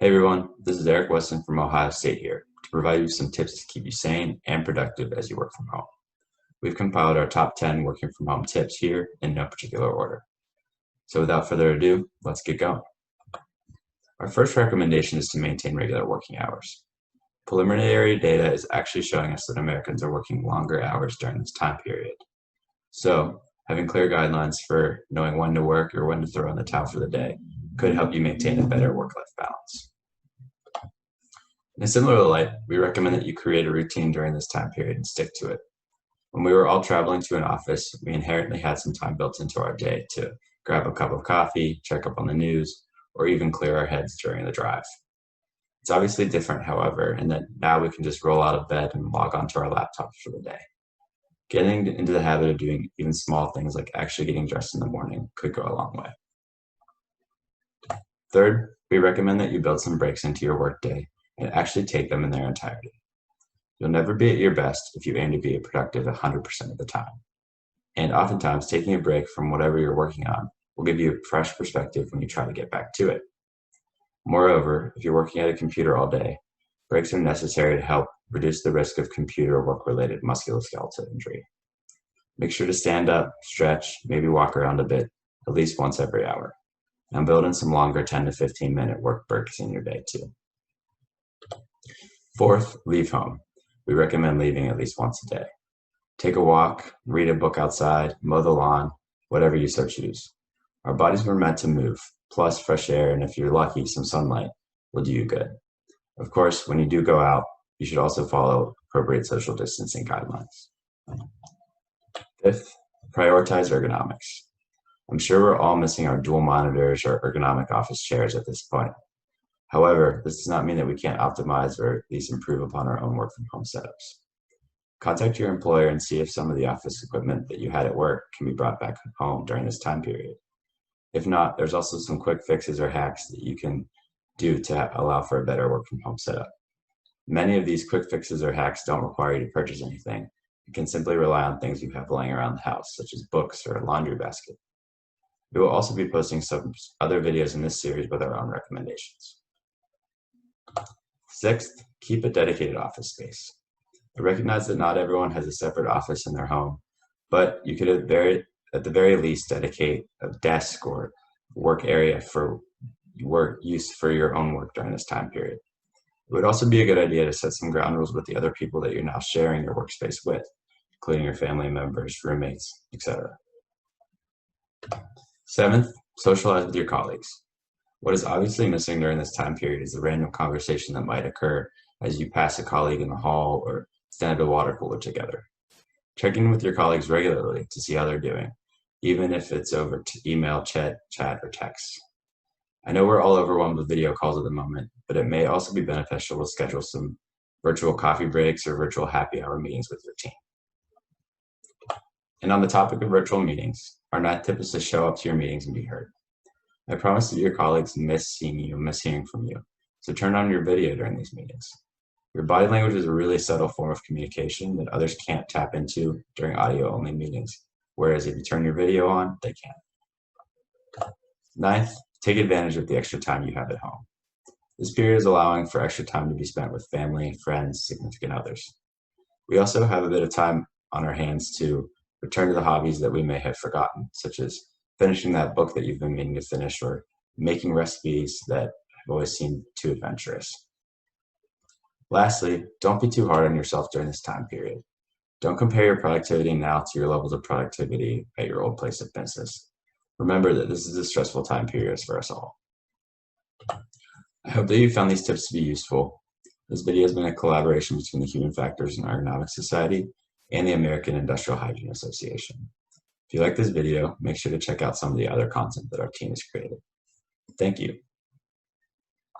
Hey everyone, this is Eric Weston from Ohio State here to provide you some tips to keep you sane and productive as you work from home. We've compiled our top 10 working from home tips here in no particular order. So without further ado, let's get going. Our first recommendation is to maintain regular working hours. Preliminary data is actually showing us that Americans are working longer hours during this time period. So having clear guidelines for knowing when to work or when to throw in the towel for the day could help you maintain a better work-life balance. In a similar light, we recommend that you create a routine during this time period and stick to it. When we were all traveling to an office, we inherently had some time built into our day to grab a cup of coffee, check up on the news, or even clear our heads during the drive. It's obviously different, however, in that now we can just roll out of bed and log onto our laptops for the day. Getting into the habit of doing even small things like actually getting dressed in the morning could go a long way. Third, we recommend that you build some breaks into your workday and actually take them in their entirety. You'll never be at your best if you aim to be productive 100% of the time. And oftentimes, taking a break from whatever you're working on will give you a fresh perspective when you try to get back to it. Moreover, if you're working at a computer all day, breaks are necessary to help reduce the risk of computer or work-related musculoskeletal injury. Make sure to stand up, stretch, maybe walk around a bit, at least once every hour. And build in some longer 10 to 15 minute work breaks in your day too. Fourth, leave home. We recommend leaving at least once a day. Take a walk, read a book outside, mow the lawn, whatever you so choose. Our bodies were meant to move, plus fresh air, and if you're lucky, some sunlight will do you good. Of course, when you do go out, you should also follow appropriate social distancing guidelines. Fifth, prioritize ergonomics. I'm sure we're all missing our dual monitors or ergonomic office chairs at this point. However, this does not mean that we can't optimize or at least improve upon our own work from home setups. Contact your employer and see if some of the office equipment that you had at work can be brought back home during this time period. If not, there's also some quick fixes or hacks that you can do to allow for a better work from home setup. Many of these quick fixes or hacks don't require you to purchase anything. You can simply rely on things you have laying around the house, such as books or a laundry basket. We will also be posting some other videos in this series with our own recommendations. Sixth, keep a dedicated office space. I recognize that not everyone has a separate office in their home, but you could at the very least dedicate a desk or work area for work use for your own work during this time period. It would also be a good idea to set some ground rules with the other people that you're now sharing your workspace with, including your family members, roommates, etc. Seventh, socialize with your colleagues. What is obviously missing during this time period is the random conversation that might occur as you pass a colleague in the hall or stand at a water cooler together. Check in with your colleagues regularly to see how they're doing, even if it's over email, chat, or text. I know we're all overwhelmed with video calls at the moment, but it may also be beneficial to schedule some virtual coffee breaks or virtual happy hour meetings with your team. And on the topic of virtual meetings, our ninth tip is to show up to your meetings and be heard. I promise that your colleagues miss seeing you, miss hearing from you, so turn on your video during these meetings. Your body language is a really subtle form of communication that others can't tap into during audio-only meetings, whereas if you turn your video on, they can. Ninth, take advantage of the extra time you have at home. This period is allowing for extra time to be spent with family, friends, significant others. We also have a bit of time on our hands to return to the hobbies that we may have forgotten, such as finishing that book that you've been meaning to finish or making recipes that have always seemed too adventurous. Lastly, don't be too hard on yourself during this time period. Don't compare your productivity now to your levels of productivity at your old place of business. Remember that this is a stressful time period for us all. I hope that you found these tips to be useful. This video has been a collaboration between the Human Factors and Ergonomics Society and the American Industrial Hygiene Association. If you like this video, make sure to check out some of the other content that our team has created. Thank you.